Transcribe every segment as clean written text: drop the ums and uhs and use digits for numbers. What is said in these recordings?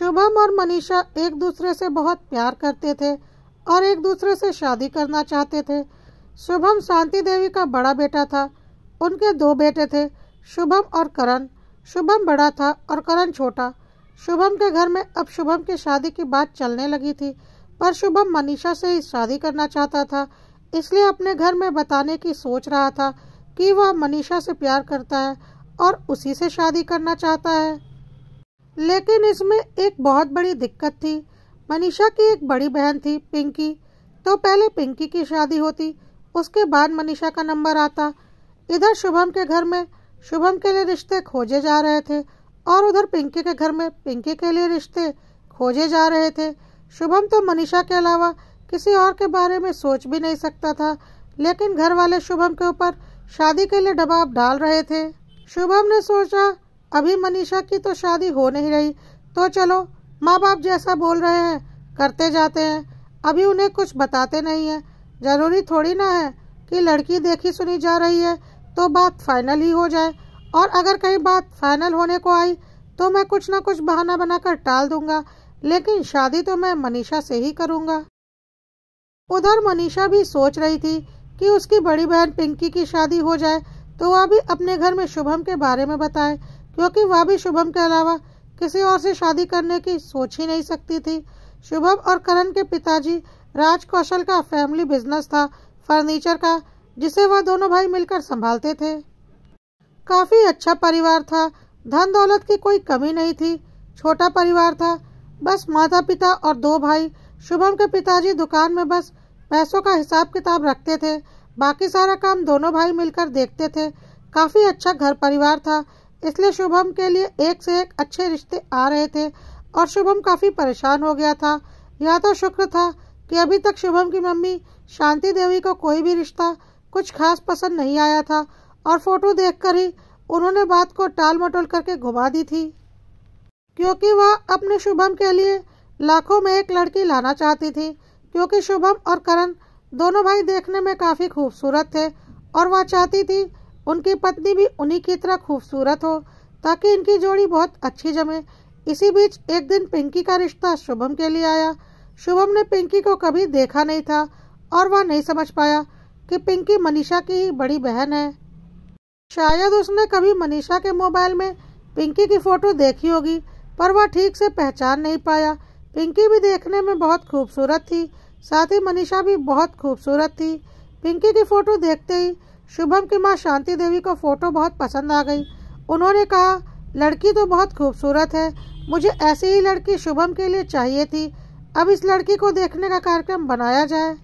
शुभम और मनीषा एक दूसरे से बहुत प्यार करते थे और एक दूसरे से शादी करना चाहते थे। शुभम शांति देवी का बड़ा बेटा था। उनके 2 बेटे थे, शुभम और करण। शुभम बड़ा था और करण छोटा। शुभम के घर में अब शुभम की शादी की बात चलने लगी थी, पर शुभम मनीषा से ही शादी करना चाहता था, इसलिए अपने घर में बताने की सोच रहा था कि वह मनीषा से प्यार करता है और उसी से शादी करना चाहता है। लेकिन इसमें एक बहुत बड़ी दिक्कत थी। मनीषा की एक बड़ी बहन थी, पिंकी। तो पहले पिंकी की शादी होती, उसके बाद मनीषा का नंबर आता। इधर शुभम के घर में शुभम के लिए रिश्ते खोजे जा रहे थे और उधर पिंकी के घर में पिंकी के लिए रिश्ते खोजे जा रहे थे। शुभम तो मनीषा के अलावा किसी और के बारे में सोच भी नहीं सकता था, लेकिन घर वाले शुभम के ऊपर शादी के लिए दबाव डाल रहे थे। शुभम ने सोचा, अभी मनीषा की तो शादी हो नहीं रही, तो चलो माँ बाप जैसा बोल रहे हैं करते जाते हैं। अभी उन्हें कुछ बताते नहीं है। जरूरी थोड़ी ना है कि लड़की देखी सुनी जा रही है तो बात फाइनल ही हो जाए, और अगर कहीं बात फाइनल होने को आई तो मैं कुछ ना कुछ बहाना बनाकर टाल दूंगा, लेकिन शादी तो मैं मनीषा से ही करूंगा। उधर मनीषा भी सोच रही थी कि उसकी बड़ी बहन पिंकी की शादी हो जाए तो वह भी अपने घर में शुभम के बारे में बताए, क्योंकि वह भी शुभम के अलावा किसी और से शादी करने की सोच ही नहीं सकती थी। शुभम और करण के पिताजी राज कौशल का फैमिली बिजनेस था, फर्नीचर का, जिसे वह दोनों भाई मिलकर संभालते थे। काफी अच्छा परिवार था, धन दौलत की कोई कमी नहीं थी। छोटा परिवार था, बस माता पिता और 2 भाई। शुभम के पिताजी दुकान में बस पैसों का हिसाब किताब रखते थे, बाकी सारा काम दोनों भाई मिलकर देखते थे। काफी अच्छा घर परिवार था, इसलिए शुभम के लिए एक से एक अच्छे रिश्ते आ रहे थे और शुभम काफी परेशान हो गया था। यह तो शुक्र था कि अभी तक शुभम की मम्मी शांति देवी को कोई भी रिश्ता कुछ खास पसंद नहीं आया था और फोटो देखकर ही उन्होंने बात को टाल मटोल करके घुमा दी थी, क्योंकि वह अपने शुभम के लिए लाखों में एक लड़की लाना चाहती थी। क्योंकि शुभम और करण दोनों भाई देखने में काफी खूबसूरत थे और वह चाहती थी उनकी पत्नी भी उन्हीं की तरह खूबसूरत हो, ताकि इनकी जोड़ी बहुत अच्छी जमे। इसी बीच एक दिन पिंकी का रिश्ता शुभम के लिए आया। शुभम ने पिंकी को कभी देखा नहीं था और वह नहीं समझ पाया कि पिंकी मनीषा की ही बड़ी बहन है। शायद उसने कभी मनीषा के मोबाइल में पिंकी की फोटो देखी होगी, पर वह ठीक से पहचान नहीं पाया। पिंकी भी देखने में बहुत खूबसूरत थी, साथ ही मनीषा भी बहुत खूबसूरत थी। पिंकी की फोटो देखते ही शुभम की माँ शांति देवी को फोटो बहुत पसंद आ गई। उन्होंने कहा, लड़की तो बहुत खूबसूरत है, मुझे ऐसी ही लड़की शुभम के लिए चाहिए थी। अब इस लड़की को देखने का कार्यक्रम बनाया जाए।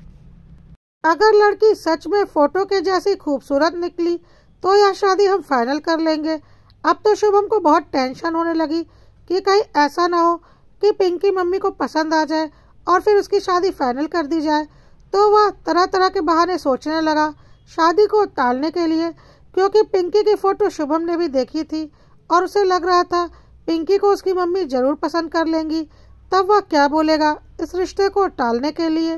अगर लड़की सच में फोटो के जैसी खूबसूरत निकली तो यह शादी हम फाइनल कर लेंगे। अब तो शुभम को बहुत टेंशन होने लगी कि कहीं ऐसा ना हो कि पिंकी मम्मी को पसंद आ जाए और फिर उसकी शादी फाइनल कर दी जाए। तो वह तरह तरह के बहाने सोचने लगा शादी को टालने के लिए, क्योंकि पिंकी की फोटो शुभम ने भी देखी थी और उसे लग रहा था पिंकी को उसकी मम्मी जरूर पसंद कर लेंगी। तब वह क्या बोलेगा इस रिश्ते को टालने के लिए।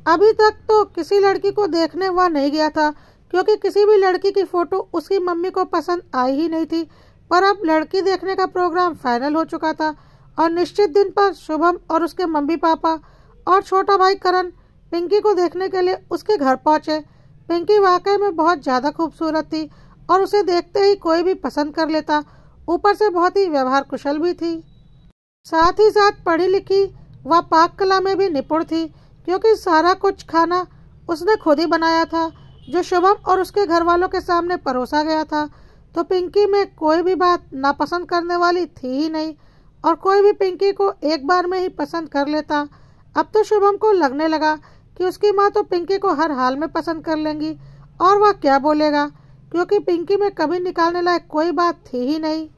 अभी तक तो किसी लड़की को देखने वह नहीं गया था, क्योंकि किसी भी लड़की की फोटो उसकी मम्मी को पसंद आई ही नहीं थी। पर अब लड़की देखने का प्रोग्राम फाइनल हो चुका था और निश्चित दिन पर शुभम और उसके मम्मी पापा और छोटा भाई करण पिंकी को देखने के लिए उसके घर पहुंचे। पिंकी वाकई में बहुत ज्यादा खूबसूरत थी और उसे देखते ही कोई भी पसंद कर लेता। ऊपर से बहुत ही व्यवहार कुशल भी थी, साथ ही साथ पढ़ी लिखी व पाक कला में भी निपुण थी, क्योंकि सारा कुछ खाना उसने खुद ही बनाया था जो शुभम और उसके घर वालों के सामने परोसा गया था। तो पिंकी में कोई भी बात नापसंद करने वाली थी ही नहीं और कोई भी पिंकी को एक बार में ही पसंद कर लेता। अब तो शुभम को लगने लगा कि उसकी माँ तो पिंकी को हर हाल में पसंद कर लेंगी और वह क्या बोलेगा, क्योंकि पिंकी में कभी निकालने लायक कोई बात थी ही नहीं।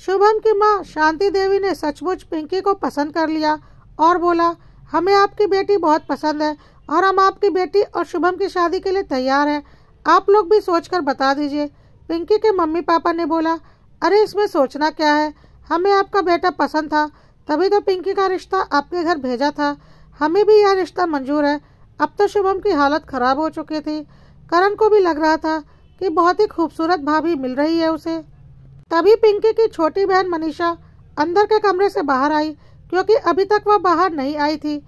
शुभम की माँ शांति देवी ने सचमुच पिंकी को पसंद कर लिया और बोला, हमें आपकी बेटी बहुत पसंद है और हम आपकी बेटी और शुभम की शादी के लिए तैयार हैं। आप लोग भी सोचकर बता दीजिए। पिंकी के मम्मी पापा ने बोला, अरे इसमें सोचना क्या है, हमें आपका बेटा पसंद था तभी तो पिंकी का रिश्ता आपके घर भेजा था। हमें भी यह रिश्ता मंजूर है। अब तो शुभम की हालत खराब हो चुकी थी। करण को भी लग रहा था कि बहुत ही खूबसूरत भाभी मिल रही है उसे। तभी पिंकी की छोटी बहन मनीषा अंदर के कमरे से बाहर आई, क्योंकि अभी तक वह बाहर नहीं आई थी,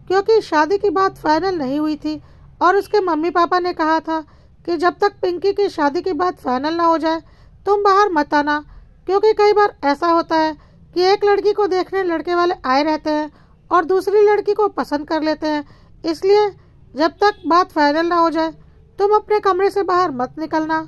क्योंकि शादी की बात फाइनल नहीं हुई थी और उसके मम्मी पापा ने कहा था कि जब तक पिंकी की शादी की बात फाइनल ना हो जाए तुम बाहर मत आना, क्योंकि कई बार ऐसा होता है कि एक लड़की को देखने लड़के वाले आए रहते हैं और दूसरी लड़की को पसंद कर लेते हैं। इसलिए जब तक बात फाइनल ना हो जाए तुम अपने कमरे से बाहर मत निकलना।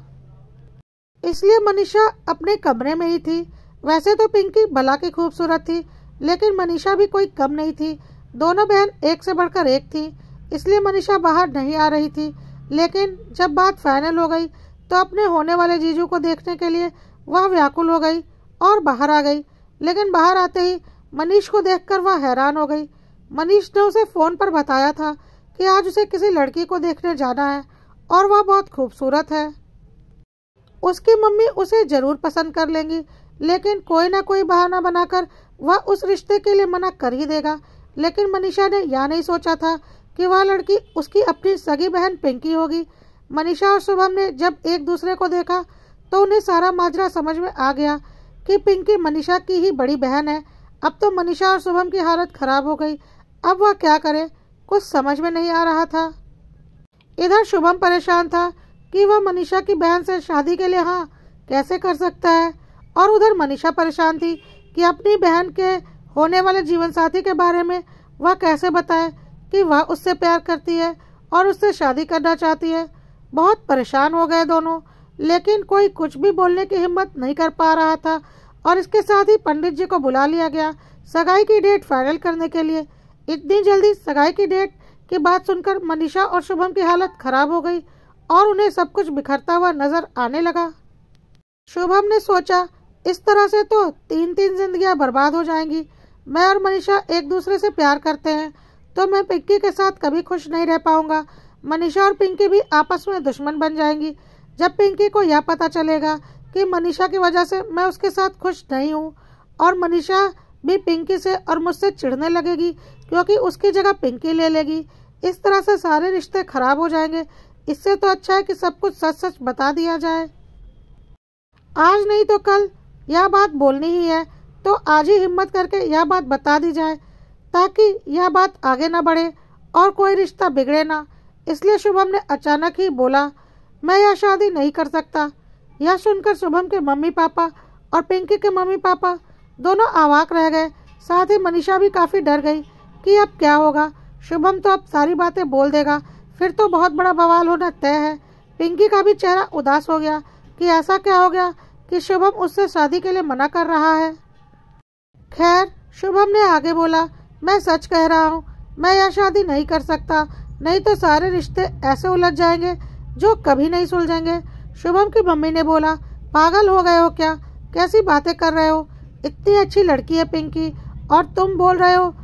इसलिए मनीषा अपने कमरे में ही थी। वैसे तो पिंकी भला की खूबसूरत थी, लेकिन मनीषा भी कोई कम नहीं थी। दोनों बहन एक से बढ़कर एक थी, इसलिए मनीषा बाहर नहीं आ रही थी। लेकिन जब बात फाइनल हो गई तो अपने होने वाले जीजू को देखने के लिए वह व्याकुल हो गई और बाहर आ गई। लेकिन बाहर आते ही मनीष को देखकर वह हैरान हो गई। मनीष ने उसे फोन पर बताया था कि आज उसे किसी लड़की को देखने जाना है और वह बहुत खूबसूरत है। उसकी मम्मी उसे जरूर पसंद कर लेंगी, लेकिन कोई ना कोई बहाना बनाकर वह उस रिश्ते के लिए मना कर ही देगा। लेकिन मनीषा ने यह नहीं सोचा था कि वह लड़की उसकी अपनी सगी बहन पिंकी होगी। मनीषा और शुभम ने जब एक दूसरे को देखा तो उन्हें सारा माजरा समझ में आ गया कि पिंकी मनीषा की ही बड़ी बहन है। अब तो मनीषा और शुभम की हालत खराब हो गई। अब वह क्या करे, कुछ समझ में नहीं आ रहा था। इधर शुभम परेशान था कि वह मनीषा की बहन से शादी के लिए हाँ कैसे कर सकता है, और उधर मनीषा परेशान थी कि अपनी बहन के होने वाले जीवन साथी के बारे में वह कैसे बताए कि वह उससे प्यार करती है और उससे शादी करना चाहती है। बहुत परेशान हो गए दोनों, लेकिन कोई कुछ भी बोलने की हिम्मत नहीं कर पा रहा था। और इसके साथ ही पंडित जी को बुला लिया गया सगाई की डेट फाइनल करने के लिए। इतनी जल्दी सगाई की डेट की बात सुनकर मनीषा और शुभम की हालत खराब हो गई और उन्हें सब कुछ बिखरता हुआ नजर आने लगा। शुभम ने सोचा, इस तरह से तो 3-3 जिंदगियां बर्बाद हो जाएंगी। मैं और मनीषा एक दूसरे से प्यार करते हैं तो मैं पिंकी के साथ कभी खुश नहीं रह पाऊंगा। मनीषा और पिंकी भी आपस में दुश्मन बन जाएंगी। जब पिंकी को यह पता चलेगा कि मनीषा की वजह से मैं उसके साथ खुश नहीं हूँ, और मनीषा भी पिंकी से और मुझसे चिढ़ने लगेगी क्योंकि उसकी जगह पिंकी ले लेगी। इस तरह से सारे रिश्ते खराब हो जाएंगे। इससे तो अच्छा है कि सब कुछ सच सच बता दिया जाए। आज नहीं तो कल यह बात बोलनी ही है, तो आज ही हिम्मत करके यह बात बता दी जाए ताकि यह बात आगे ना बढ़े और कोई रिश्ता बिगड़े ना। इसलिए शुभम ने अचानक ही बोला, मैं यह शादी नहीं कर सकता। यह सुनकर शुभम के मम्मी पापा और पिंकी के मम्मी पापा दोनों अवाक रह गए। साथ ही मनीषा भी काफी डर गई कि अब क्या होगा। शुभम तो अब सारी बातें बोल देगा, फिर तो बहुत बड़ा बवाल होना तय है। पिंकी का भी चेहरा उदास हो गया कि ऐसा क्या हो गया कि शुभम उससे शादी के लिए मना कर रहा है। खैर, शुभम ने आगे बोला, मैं सच कह रहा हूँ, मैं यह शादी नहीं कर सकता, नहीं तो सारे रिश्ते ऐसे उलझ जाएंगे जो कभी नहीं सुलझेंगे। शुभम की मम्मी ने बोला, पागल हो गए हो क्या, कैसी बातें कर रहे हो? इतनी अच्छी लड़की है पिंकी और तुम बोल रहे हो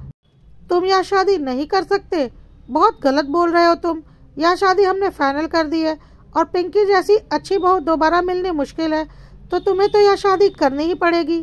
तुम यह शादी नहीं कर सकते? बहुत गलत बोल रहे हो तुम। यह शादी हमने फाइनल कर दी है और पिंकी जैसी अच्छी बहू दोबारा मिलनी मुश्किल है, तो तुम्हें तो यह शादी करनी ही पड़ेगी।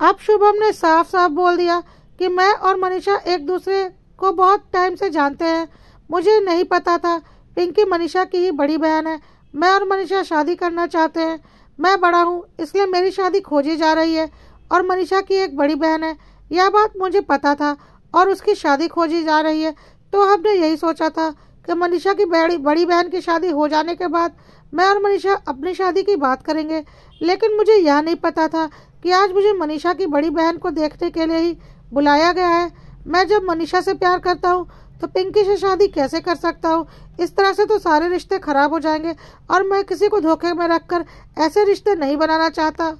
अब शुभम ने साफ साफ बोल दिया कि मैं और मनीषा एक दूसरे को बहुत टाइम से जानते हैं। मुझे नहीं पता था पिंकी मनीषा की ही बड़ी बहन है। मैं और मनीषा शादी करना चाहते हैं। मैं बड़ा हूँ, इसलिए मेरी शादी खोजी जा रही है और मनीषा की एक बड़ी बहन है, यह बात मुझे पता था और उसकी शादी खोजी जा रही है। तो हमने यही सोचा था कि मनीषा की बड़ी बहन की शादी हो जाने के बाद मैं और मनीषा अपनी शादी की बात करेंगे। लेकिन मुझे यह नहीं पता था कि आज मुझे मनीषा की बड़ी बहन को देखने के लिए ही बुलाया गया है। मैं जब मनीषा से प्यार करता हूँ तो पिंकी से शादी कैसे कर सकता हूँ? इस तरह से तो सारे रिश्ते खराब हो जाएंगे और मैं किसी को धोखे में रखकर ऐसे रिश्ते नहीं बनाना चाहता।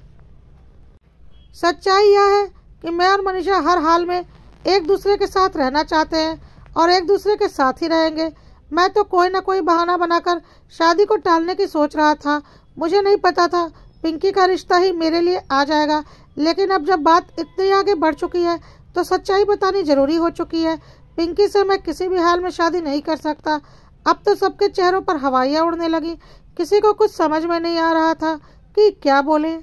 सच्चाई यह है कि मैं और मनीषा हर हाल में एक दूसरे के साथ रहना चाहते हैं और एक दूसरे के साथ ही रहेंगे। मैं तो कोई ना कोई बहाना बनाकर शादी को टालने की सोच रहा था। मुझे नहीं पता था पिंकी का रिश्ता ही मेरे लिए आ जाएगा। लेकिन अब जब बात इतनी आगे बढ़ चुकी है तो सच्चाई बतानी जरूरी हो चुकी है। पिंकी से मैं किसी भी हाल में शादी नहीं कर सकता। अब तो सबके चेहरों पर हवाइयाँ उड़ने लगी। किसी को कुछ समझ में नहीं आ रहा था कि क्या बोले।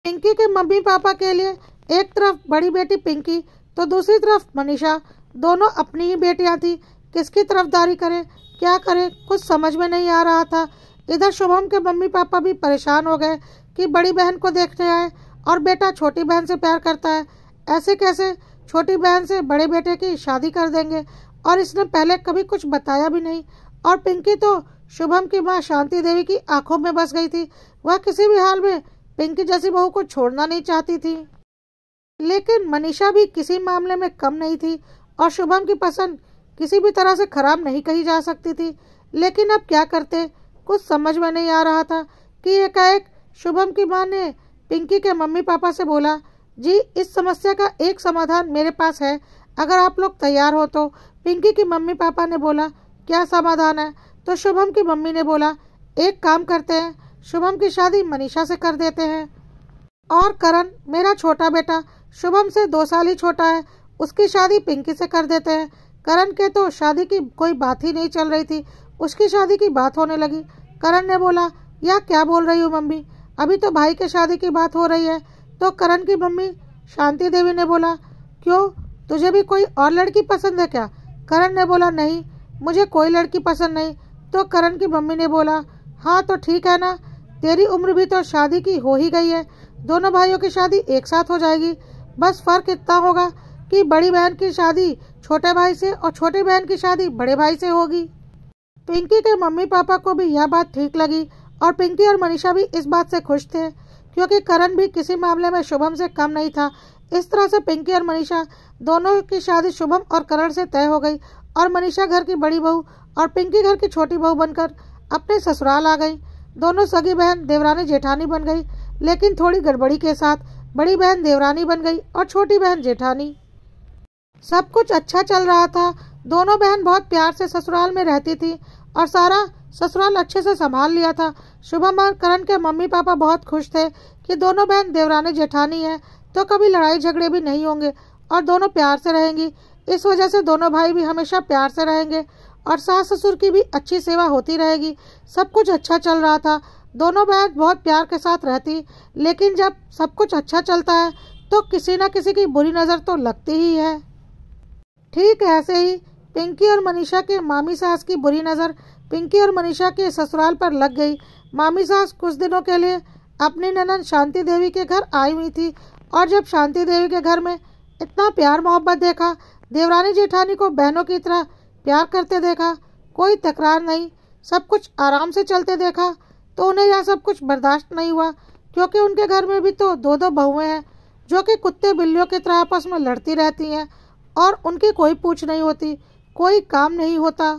पिंकी के मम्मी पापा के लिए एक तरफ बड़ी बेटी पिंकी तो दूसरी तरफ मनीषा, दोनों अपनी ही बेटियां थी। किसकी तरफदारी करें, क्या करें, कुछ समझ में नहीं आ रहा था। इधर शुभम के मम्मी पापा भी परेशान हो गए कि बड़ी बहन को देखने आए और बेटा छोटी बहन से प्यार करता है। ऐसे कैसे छोटी बहन से बड़े बेटे की शादी कर देंगे? और इसने पहले कभी कुछ बताया भी नहीं। और पिंकी तो शुभम की माँ शांति देवी की आंखों में बस गई थी। वह किसी भी हाल में पिंकी जैसी बहू को छोड़ना नहीं चाहती थी। लेकिन मनीषा भी किसी मामले में कम नहीं थी और शुभम की पसंद किसी भी तरह से खराब नहीं कही जा सकती थी। लेकिन अब क्या करते, कुछ समझ में नहीं आ रहा था कि एकाएक शुभम की माँ ने पिंकी के मम्मी पापा से बोला, जी इस समस्या का एक समाधान मेरे पास है, अगर आप लोग तैयार हो तो। पिंकी की मम्मी पापा ने बोला, क्या समाधान है? तो शुभम की मम्मी ने बोला, एक काम करते हैं, शुभम की शादी मनीषा से कर देते हैं और करण मेरा छोटा बेटा शुभम से 2 साल ही छोटा है, उसकी शादी पिंकी से कर देते हैं। करण के तो शादी की कोई बात ही नहीं चल रही थी, उसकी शादी की बात होने लगी। करण ने बोला, यह क्या बोल रही हो मम्मी, अभी तो भाई के शादी की बात हो रही है। तो करण की मम्मी शांति देवी ने बोला, क्यों, तुझे भी कोई और लड़की पसंद है क्या? करण ने बोला, नहीं मुझे कोई लड़की पसंद नहीं। तो करण की मम्मी ने बोला, हाँ तो ठीक है ना, तेरी उम्र भी तो शादी की हो ही गई है, दोनों भाइयों की शादी एक साथ हो जाएगी। बस फर्क इतना होगा कि बड़ी बहन की शादी छोटे भाई से और छोटी बहन की शादी बड़े भाई से होगी। पिंकी के मम्मी पापा को भी यह बात ठीक लगी और पिंकी और मनीषा भी इस बात से खुश थे, क्योंकि करण भी किसी मामले में शुभम से कम नहीं था। इस तरह से पिंकी और मनीषा दोनों की शादी शुभम और करण से तय हो गई और मनीषा घर की बड़ी बहू और पिंकी घर की छोटी बहू बनकर अपने ससुराल आ गई। दोनों सगी बहन देवरानी जेठानी बन गई, लेकिन थोड़ी गड़बड़ी के साथ बड़ी बहन देवरानी बन गई और छोटी बहन जेठानी। सब कुछ अच्छा चल रहा था, दोनों बहन बहुत प्यार से ससुराल में रहती थी और सारा ससुराल अच्छे से संभाल लिया था। शुभम और करण के मम्मी पापा बहुत खुश थे कि दोनों बहन देवरानी जेठानी है तो कभी लड़ाई झगड़े भी नहीं होंगे और दोनों प्यार से रहेंगी। इस वजह से दोनों भाई भी हमेशा प्यार से रहेंगे और सास ससुर की भी अच्छी सेवा होती रहेगी। सब कुछ अच्छा चल रहा था, दोनों बहन बहुत प्यार के साथ रहती। लेकिन जब सब कुछ अच्छा चलता है तो किसी न किसी की बुरी नज़र तो लगती ही है। ठीक ऐसे ही पिंकी और मनीषा के मामी सास की बुरी नज़र पिंकी और मनीषा के ससुराल पर लग गई। मामी सास कुछ दिनों के लिए अपनी ननद शांति देवी के घर आई हुई थी और जब शांति देवी के घर में इतना प्यार मोहब्बत देखा, देवरानी जेठानी को बहनों की तरह प्यार करते देखा, कोई तकरार नहीं, सब कुछ आराम से चलते देखा, तो उन्हें यह सब कुछ बर्दाश्त नहीं हुआ, क्योंकि उनके घर में भी तो 2-2 बहुएं हैं जो कि कुत्ते बिल्लियों की तरह आपस में लड़ती रहती हैं और उनकी कोई पूछ नहीं होती, कोई काम नहीं होता।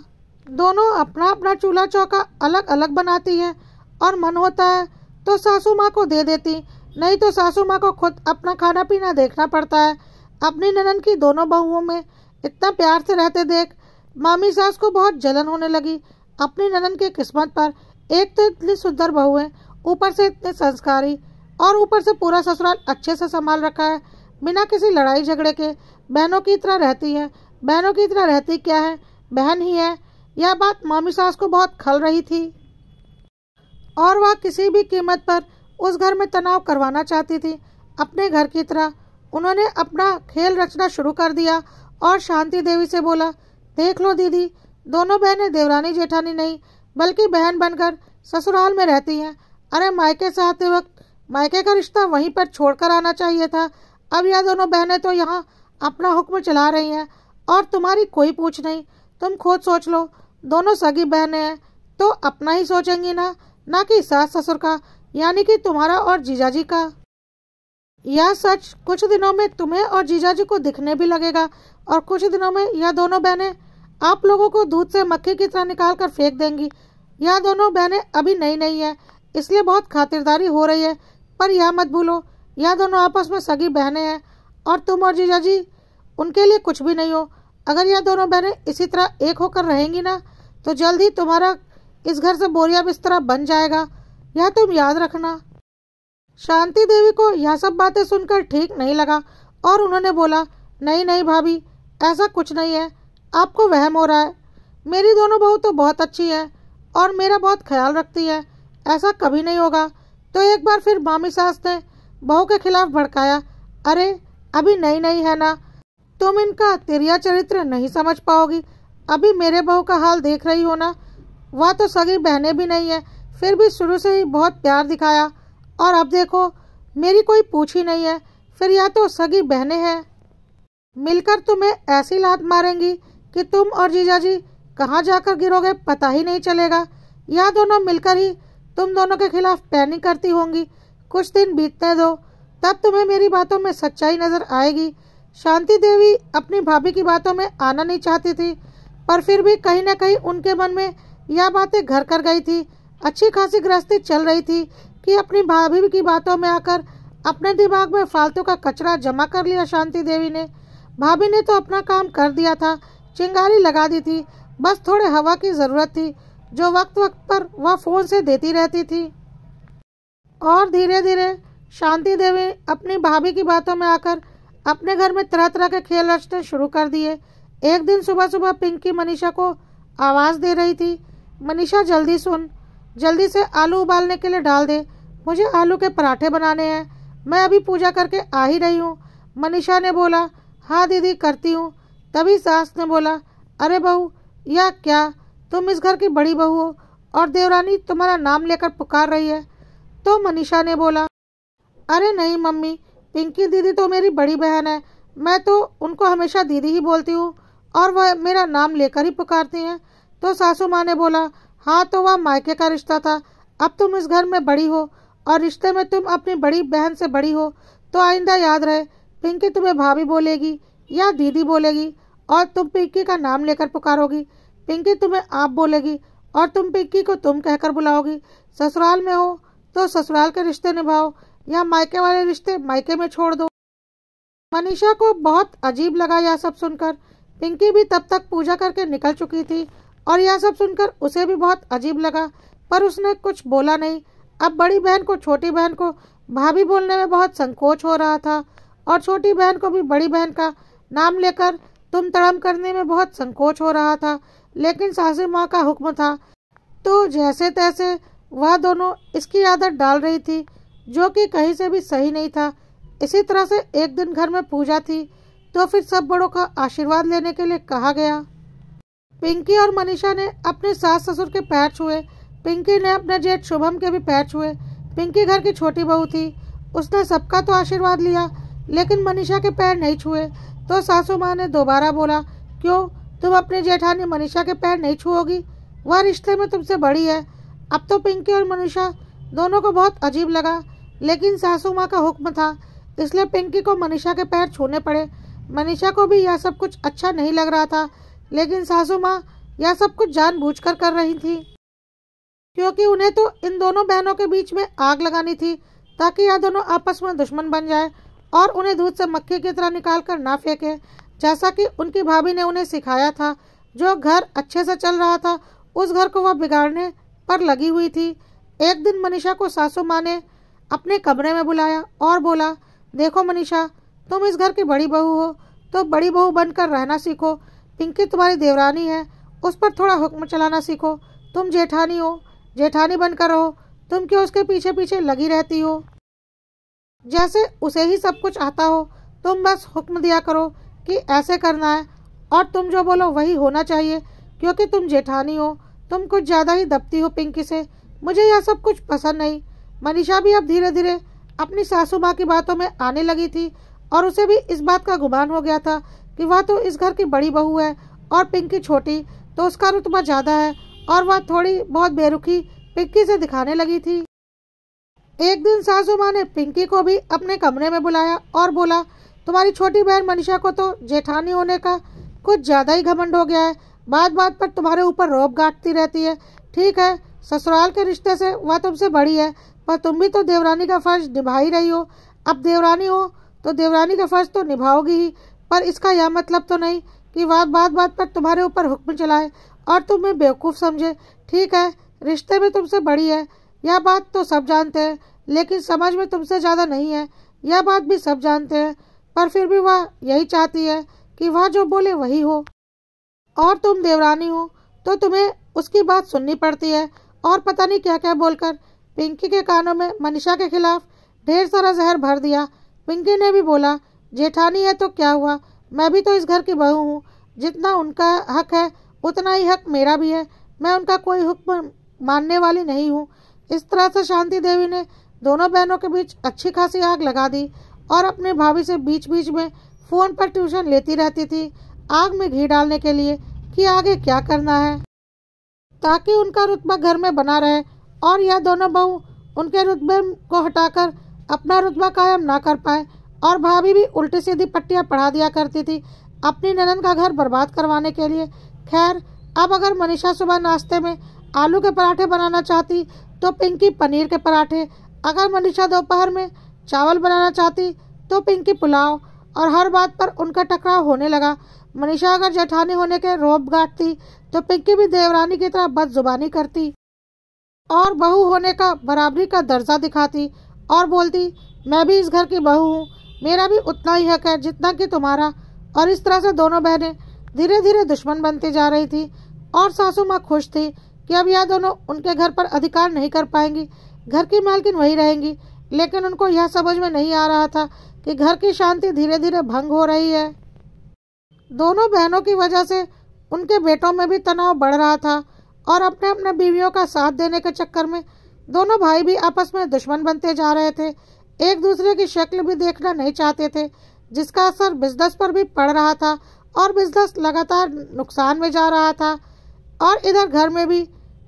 दोनों अपना अपना चूल्हा चौका अलग अलग बनाती हैं और मन होता है तो सासू माँ को दे देती, नहीं तो सासू माँ को खुद अपना खाना पीना देखना पड़ता है। अपनी ननद की दोनों बहुओं में इतना प्यार से रहते देख मामी सास को बहुत जलन होने लगी अपनी ननद की किस्मत पर। एक तो इतनी सुंदर बहू है, ऊपर से इतने संस्कारी और ऊपर से पूरा ससुराल अच्छे से संभाल रखा है, बिना किसी लड़ाई झगड़े के बहनों की तरह रहती है। बहनों की तरह रहती क्या है, बहन ही है। यह बात मामी सास को बहुत खल रही थी और वह किसी भी कीमत पर उस घर में तनाव करवाना चाहती थी अपने घर की तरह। उन्होंने अपना खेल रचना शुरू कर दिया और शांति देवी से बोला, देख लो दीदी, दोनों बहनें देवरानी जेठानी नहीं बल्कि बहन बनकर ससुराल में रहती हैं। अरे मायके से आते वक्त मायके का रिश्ता वहीं पर छोड़कर आना चाहिए था। अब यह दोनों बहनें तो यहाँ अपना हुक्म चला रही हैं और तुम्हारी कोई पूछ नहीं। तुम खुद सोच लो, दोनों सगी बहनें हैं तो अपना ही सोचेंगी ना कि सास ससुर का, यानी कि तुम्हारा और जीजाजी का। यह सच कुछ दिनों में तुम्हें और जीजाजी को दिखने भी लगेगा और कुछ दिनों में यह दोनों बहनें आप लोगों को दूध से मक्खी की तरह निकाल कर फेंक देंगी। यह दोनों बहनें अभी नई है, इसलिए बहुत खातिरदारी हो रही है, पर यह मत भूलो यह दोनों आपस में सगी बहनें हैं और तुम और जीजाजी उनके लिए कुछ भी नहीं हो। अगर यह दोनों बहनें इसी तरह एक होकर रहेंगी ना तो जल्द ही तुम्हारा इस घर से बोरिया बिस्तरा बन जाएगा, यह तुम याद रखना। शांति देवी को यह सब बातें सुनकर ठीक नहीं लगा और उन्होंने बोला, नहीं भाभी, ऐसा कुछ नहीं है, आपको वहम हो रहा है। मेरी दोनों बहू तो बहुत अच्छी है और मेरा बहुत ख्याल रखती है, ऐसा कभी नहीं होगा। तो एक बार फिर मामी सास ने बहू के खिलाफ भड़काया, अरे अभी नई है ना, तुम इनका तिरिया चरित्र नहीं समझ पाओगी। अभी मेरे बहू का हाल देख रही हो ना, वह तो सगी बहनें भी नहीं है, फिर भी शुरू से ही बहुत प्यार दिखाया और अब देखो मेरी कोई पूछ ही नहीं है, फिर या तो सगी बहनें हैं, मिलकर तुम्हें ऐसी लात मारेंगी कि तुम और जीजाजी कहाँ जाकर गिरोगे पता ही नहीं चलेगा, या दोनों मिलकर ही तुम दोनों के खिलाफ प्लानिंग करती होंगी। कुछ दिन बीतने दो, तब तुम्हें मेरी बातों में सच्चाई नजर आएगी। शांति देवी अपनी भाभी की बातों में आना नहीं चाहती थी, पर फिर भी कहीं न कहीं उनके मन में यह बातें घर कर गई थी। अच्छी खासी गृहस्थी चल रही थी कि अपनी भाभी की बातों में आकर अपने दिमाग में फालतू का कचरा जमा कर लिया शांति देवी ने। भाभी ने तो अपना काम कर दिया था, चिंगारी लगा दी थी, बस थोड़े हवा की जरूरत थी जो वक्त वक्त पर वह फोन से देती रहती थी। और धीरे धीरे शांति देवी अपनी भाभी की बातों में आकर अपने घर में तरह तरह के खेल रचने शुरू कर दिए। एक दिन सुबह सुबह पिंकी मनीषा को आवाज दे रही थी, मनीषा जल्दी सुन, जल्दी से आलू उबालने के लिए डाल दे, मुझे आलू के पराठे बनाने हैं, मैं अभी पूजा करके आ ही रही हूँ। मनीषा ने बोला, हाँ दीदी करती हूँ। तभी सास ने बोला, अरे बहू या क्या, तुम इस घर की बड़ी बहू हो और देवरानी तुम्हारा नाम लेकर पुकार रही है। तो मनीषा ने बोला, अरे नहीं मम्मी, पिंकी दीदी तो मेरी बड़ी बहन है, मैं तो उनको हमेशा दीदी ही बोलती हूँ और वह मेरा नाम लेकर ही पुकारती हैं। तो सासू माँ ने बोला, हाँ तो वह मायके का रिश्ता था, अब तुम इस घर में बड़ी हो और रिश्ते में तुम अपनी बड़ी बहन से बड़ी हो, तो आइंदा याद रहे पिंकी तुम्हें भाभी बोलेगी या दीदी बोलेगी और तुम पिंकी का नाम लेकर पुकारोगी, पिंकी तुम्हें आप बोलेगी और तुम पिंकी को तुम कहकर बुलाओगी। ससुराल में हो तो ससुराल के रिश्ते निभाओ या मायके वाले रिश्ते मायके में छोड़ दो। मनीषा को बहुत अजीब लगा यह सब सुनकर। पिंकी भी तब तक पूजा करके निकल चुकी थी और यह सब सुनकर उसे भी बहुत अजीब लगा, पर उसने कुछ बोला नहीं। अब बड़ी बहन को छोटी बहन को भाभी बोलने में बहुत संकोच हो रहा था और छोटी बहन को भी बड़ी बहन का नाम लेकर तुम तड़म करने में बहुत संकोच हो रहा था। लेकिन सासू माँ का हुक्म था तो जैसे तैसे वह दोनों इसकी आदत डाल रही थी, जो कि कहीं से भी सही नहीं था। इसी तरह से एक दिन घर में पूजा थी तो फिर सब बड़ों का आशीर्वाद लेने के लिए कहा गया। पिंकी और मनीषा ने अपने सास ससुर के पैर छुए, पिंकी ने अपने जेठ शुभम के भी पैर छुए। पिंकी घर की छोटी बहू थी, उसने सबका तो आशीर्वाद लिया लेकिन मनीषा के पैर नहीं छुए। तो सासू माँ ने दोबारा बोला, क्यों, तुम अपनी जेठानी मनीषा के पैर नहीं छुओगी, वह रिश्ते में तुमसे बड़ी है। अब तो पिंकी और मनीषा दोनों को बहुत अजीब लगा, लेकिन सासू माँ का हुक्म था इसलिए पिंकी को मनीषा के पैर छूने पड़े। मनीषा को भी यह सब कुछ अच्छा नहीं लग रहा था, लेकिन सासू माँ यह सब कुछ जानबूझकर कर रही थी, क्योंकि उन्हें तो इन दोनों बहनों के बीच में आग लगानी थी ताकि यह दोनों आपस में दुश्मन बन जाए और उन्हें दूध से मक्खी की तरह निकाल कर ना फेंके, जैसा कि उनकी भाभी ने उन्हें सिखाया था। जो घर अच्छे से चल रहा था उस घर को वह बिगाड़ने पर लगी हुई थी। एक दिन मनीषा को सासू माँ ने अपने कमरे में बुलाया और बोला, देखो मनीषा, तुम इस घर की बड़ी बहू हो तो बड़ी बहू बनकर रहना सीखो। पिंकी तुम्हारी देवरानी है, उस पर थोड़ा हुक्म चलाना सीखो। तुम जेठानी हो, जेठानी बनकर रहो, तुम क्यों उसके पीछे पीछे लगी रहती हो, जैसे उसे ही सब कुछ आता हो। तुम बस हुक्म दिया करो कि ऐसे करना है और तुम जो बोलो वही होना चाहिए, क्योंकि तुम जेठानी हो। तुम कुछ ज्यादा ही दबती हो पिंकी से, मुझे यह सब कुछ पसंद नहीं। मनीषा भी अब धीरे धीरे अपनी सासू माँ की बातों में आने लगी थी और उसे भी इस बात का गुमान हो गया था कि वह तो इस घर की बड़ी बहू है और पिंकी छोटी, तो उसका रुतबा ज्यादा है और वह थोड़ी बहुत बेरुखी पिंकी से दिखाने लगी थी। एक दिन सासू माँ ने पिंकी को भी अपने कमरे में बुलाया और बोला, तुम्हारी छोटी बहन मनीषा को तो जेठानी होने का कुछ ज्यादा ही घमंड हो गया है, बात बात पर तुम्हारे ऊपर रौब गांठती रहती है। ठीक है, ससुराल के रिश्ते से वह तुमसे बड़ी है, पर तुम भी तो देवरानी का फर्ज निभा ही रही हो। अब देवरानी हो तो देवरानी का फर्ज तो निभाओगी ही, पर इसका यह मतलब तो नहीं कि वह बात बात पर तुम्हारे ऊपर हुक्म चलाए और तुम्हें बेवकूफ़ समझे। ठीक है, रिश्ते में तुमसे बड़ी है, यह बात तो सब जानते हैं, लेकिन समझ में तुमसे ज़्यादा नहीं है, यह बात भी सब जानते हैं, पर फिर भी वह यही चाहती है कि वह जो बोले वही हो। और तुम देवरानी हो तो तुम्हें उसकी बात सुननी पड़ती है। और पता नहीं क्या क्या बोलकर पिंकी के कानों में मनीषा के खिलाफ ढेर सारा जहर भर दिया। पिंकी ने भी बोला, जेठानी है तो क्या हुआ, मैं भी तो इस घर की बहू हूँ, जितना उनका हक है उतना ही हक मेरा भी है, मैं उनका कोई हुक्म मानने वाली नहीं हूँ। इस तरह से शांति देवी ने दोनों बहनों के बीच अच्छी खासी आग लगा दी और अपने भाभी से बीच बीच में फोन पर ट्यूशन लेती रहती थी, आग में घी डालने के लिए कि आगे क्या करना है ताकि उनका रुतबा घर में बना रहे और यह दोनों बहू उनके रुतबे को हटाकर अपना रुतबा कायम ना कर पाए। और भाभी भी उल्टी सीधी पट्टियां पढ़ा दिया करती थी अपनी ननद का घर बर्बाद करवाने के लिए। खैर, अब अगर मनीषा सुबह नाश्ते में आलू के पराठे बनाना चाहती तो पिंकी पनीर के पराठे, अगर मनीषा दोपहर में चावल बनाना चाहती तो पिंकी पुलाव, और हर बात पर उनका टकराव होने लगा। मनीषा अगर जेठानी होने के रोब गाटती तो पिंकी भी देवरानी की तरह बदजुबानी करती और बहू होने का बराबरी का दर्जा दिखाती और बोलती, मैं भी इस घर की बहू हूँ, मेरा भी उतना ही हक है जितना कि तुम्हारा। और इस तरह से दोनों बहनें धीरे धीरे दुश्मन बनती जा रही थी और सासू माँ खुश थी कि अब यह दोनों उनके घर पर अधिकार नहीं कर पाएंगी, घर की मालकिन वही रहेंगी। लेकिन उनको यह समझ में नहीं आ रहा था कि घर की शांति धीरे धीरे भंग हो रही है। दोनों बहनों की वजह से उनके बेटों में भी तनाव बढ़ रहा था और अपने अपने बीवियों का साथ देने के चक्कर में दोनों भाई भी आपस में दुश्मन बनते जा रहे थे। एक दूसरे की शक्ल भी देखना नहीं चाहते थे, जिसका असर बिजनेस पर भी पड़ रहा था और बिजनेस लगातार नुकसान में जा रहा था। और इधर घर में भी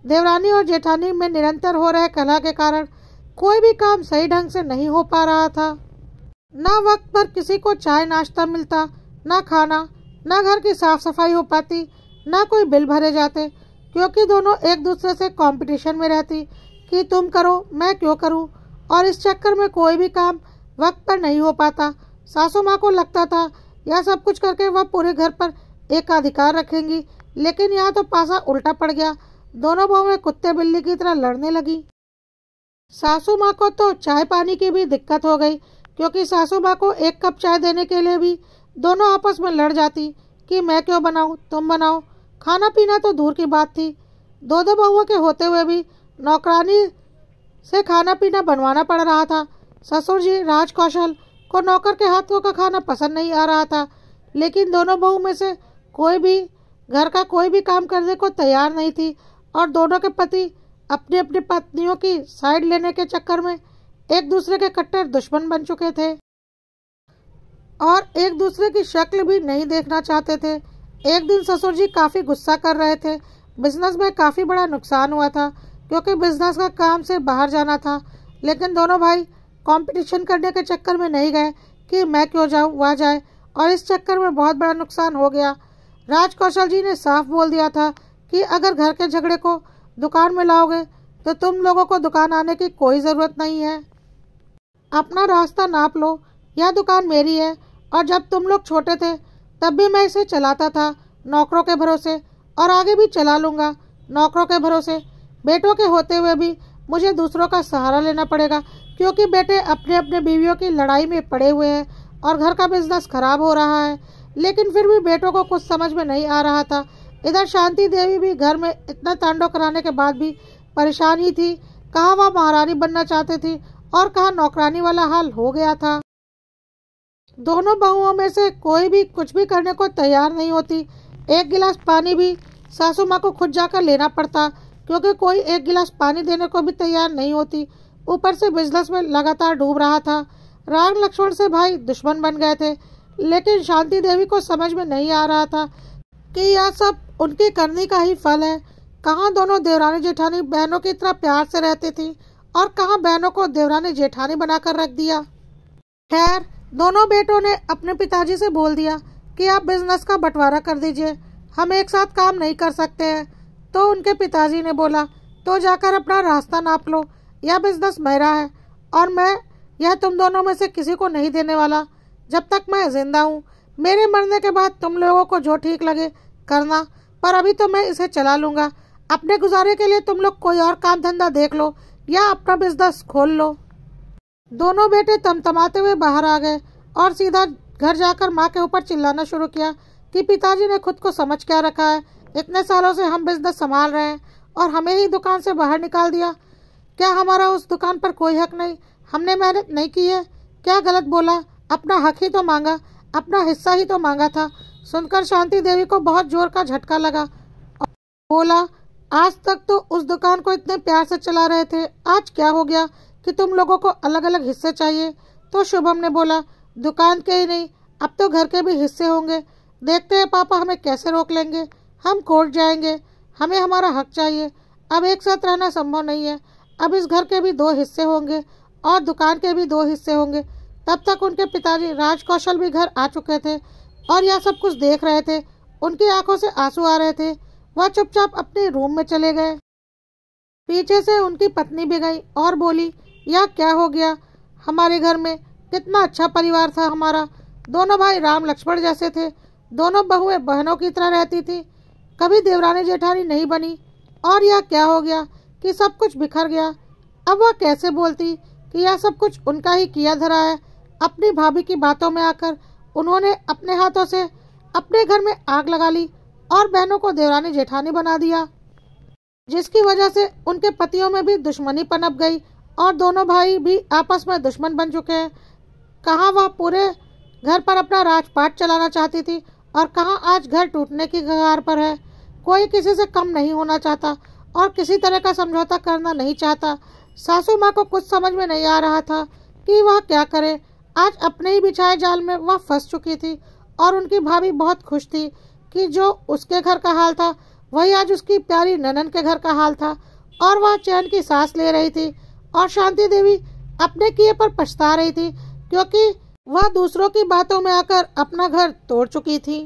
देवरानी और जेठानी में निरंतर हो रहे कलह के कारण कोई भी काम सही ढंग से नहीं हो पा रहा था। ना वक्त पर किसी को चाय नाश्ता मिलता, ना खाना, ना घर की साफ सफाई हो पाती, ना कोई बिल भरे जाते, क्योंकि दोनों एक दूसरे से कंपटीशन में रहती कि तुम करो मैं क्यों करूं। और इस चक्कर में कोई भी काम वक्त पर नहीं हो पाता। सासू माँ को लगता था यह सब कुछ करके वह पूरे घर पर एकाधिकार रखेंगी, लेकिन यहाँ तो पासा उल्टा पड़ गया। दोनों बहुएं कुत्ते बिल्ली की तरह लड़ने लगी। सासू माँ को तो चाय पानी की भी दिक्कत हो गई, क्योंकि सासू माँ को एक कप चाय देने के लिए भी दोनों आपस में लड़ जाती कि मैं क्यों बनाऊं, तुम बनाओ। खाना पीना तो दूर की बात थी, दो दो बहुओं के होते हुए भी नौकरानी से खाना पीना बनवाना पड़ रहा था। ससुर जी राज कौशल को नौकर के हाथों का खाना पसंद नहीं आ रहा था, लेकिन दोनों बहू में से कोई भी घर का कोई भी काम करने को तैयार नहीं थी और दोनों के पति अपनी अपनी पत्नियों की साइड लेने के चक्कर में एक दूसरे के कट्टर दुश्मन बन चुके थे और एक दूसरे की शक्ल भी नहीं देखना चाहते थे। एक दिन ससुर जी काफी गुस्सा कर रहे थे। बिजनेस में काफी बड़ा नुकसान हुआ था क्योंकि बिजनेस का काम से बाहर जाना था, लेकिन दोनों भाई कंपटीशन करने के चक्कर में नहीं गए कि मैं क्यों जाऊं वह जाए, और इस चक्कर में बहुत बड़ा नुकसान हो गया। राज कौशल जी ने साफ बोल दिया था कि अगर घर के झगड़े को दुकान में लाओगे तो तुम लोगों को दुकान आने की कोई जरूरत नहीं है। अपना रास्ता नाप लो, यह दुकान मेरी है और जब तुम लोग छोटे थे तब भी मैं इसे चलाता था नौकरों के भरोसे और आगे भी चला लूंगा नौकरों के भरोसे। बेटों के होते हुए भी मुझे दूसरों का सहारा लेना पड़ेगा क्योंकि बेटे अपने अपने बीवियों की लड़ाई में पड़े हुए हैं और घर का बिजनेस खराब हो रहा है। लेकिन फिर भी बेटों को कुछ समझ में नहीं आ रहा था। इधर शांति देवी भी घर में इतना तांडव कराने के बाद भी परेशान ही थी। कहाँ वह महारानी बनना चाहती थी और कहाँ नौकरानी वाला हाल हो गया था। दोनों बहुओं में से कोई भी कुछ भी करने को तैयार नहीं होती। एक गिलास पानी भी सासू माँ को खुद जाकर लेना पड़ता क्योंकि कोई एक गिलास पानी देने को भी तैयार नहीं होती। ऊपर से बिजनेस में लगातार डूब रहा था। राम लक्ष्मण से भाई दुश्मन बन गए थे, लेकिन शांति देवी को समझ में नहीं आ रहा था कि यह सब उनकी करनी का ही फल है। कहाँ दोनों देवरानी जेठानी बहनों की तरह प्यार से रहती थी और कहाँ बहनों को देवरानी जेठानी बनाकर रख दिया। खैर, दोनों बेटों ने अपने पिताजी से बोल दिया कि आप बिजनेस का बंटवारा कर दीजिए, हम एक साथ काम नहीं कर सकते हैं। तो उनके पिताजी ने बोला, तो जाकर अपना रास्ता नाप लो, यह बिजनेस मेरा है और मैं यह तुम दोनों में से किसी को नहीं देने वाला जब तक मैं जिंदा हूँ। मेरे मरने के बाद तुम लोगों को जो ठीक लगे करना, पर अभी तो मैं इसे चला लूंगा। अपने गुजारे के लिए तुम लोग कोई और काम धंधा देख लो या अपना बिजनेस खोल लो। दोनों बेटे तमतमाते हुए बाहर आ गए और सीधा घर जाकर माँ के ऊपर चिल्लाना शुरू किया कि पिताजी ने खुद को समझ क्या रखा है, इतने सालों से हम बिजनेस संभाल रहे हैं और हमें ही दुकान से बाहर निकाल दिया। क्या हमारा उस दुकान पर कोई हक नहीं? हमने मेहनत नहीं की है? क्या गलत बोला? अपना हक ही तो मांगा, अपना हिस्सा ही तो मांगा था। सुनकर शांति देवी को बहुत जोर का झटका लगा और बोला, आज तक तो उस दुकान को इतने प्यार से चला रहे थे, आज क्या हो गया कि तुम लोगों को अलग अलग हिस्से चाहिए। तो शुभम ने बोला, दुकान के ही नहीं, अब तो घर के भी हिस्से होंगे। देखते हैं पापा हमें कैसे रोक लेंगे। हम कोर्ट जाएंगे, हमें हमारा हक चाहिए। अब एक साथ रहना संभव नहीं है। अब इस घर के भी 2 हिस्से होंगे और दुकान के भी 2 हिस्से होंगे। तब तक उनके पिताजी राज कौशल भी घर आ चुके थे और यह सब कुछ देख रहे थे। उनकी आंखों से आंसू आ रहे थे। वह चुपचाप अपने रूम में चले गए। पीछे से उनकी पत्नी भी गई और बोली, यह क्या हो गया? हमारे घर में कितना अच्छा परिवार था हमारा। दोनों भाई राम लक्ष्मण जैसे थे। दोनों बहुएं बहनों की तरह रहती थी। कभी देवरानी जेठानी नहीं बनी। और यह क्या हो गया कि सब कुछ बिखर गया। अब वह कैसे बोलती कि यह सब कुछ उनका ही किया धरा है। अपनी भाभी की बातों में आकर उन्होंने अपने हाथों से अपने घर में आग लगा ली और बहनों को देवरानी जेठानी बना दिया, जिसकी वजह से उनके पतियों में भी दुश्मनी पनप गई और दोनों भाई भी आपस में दुश्मन बन चुके हैं। कहाँ वह पूरे घर पर अपना राजपाट चलाना चाहती थी और कहाँ आज घर टूटने की कगार पर है। कोई किसी से कम नहीं होना चाहता और किसी तरह का समझौता करना नहीं चाहता। सासू माँ को कुछ समझ में नहीं आ रहा था कि वह क्या करे। आज अपने ही बिछाए जाल में वह फंस चुकी थी और उनकी भाभी बहुत खुश थी कि जो उसके घर का हाल था वही आज उसकी प्यारी ननन के घर का हाल था और वह चैन की सांस ले रही थी। और शांति देवी अपने किए पर पछता रही थी क्योंकि वह दूसरों की बातों में आकर अपना घर तोड़ चुकी थी।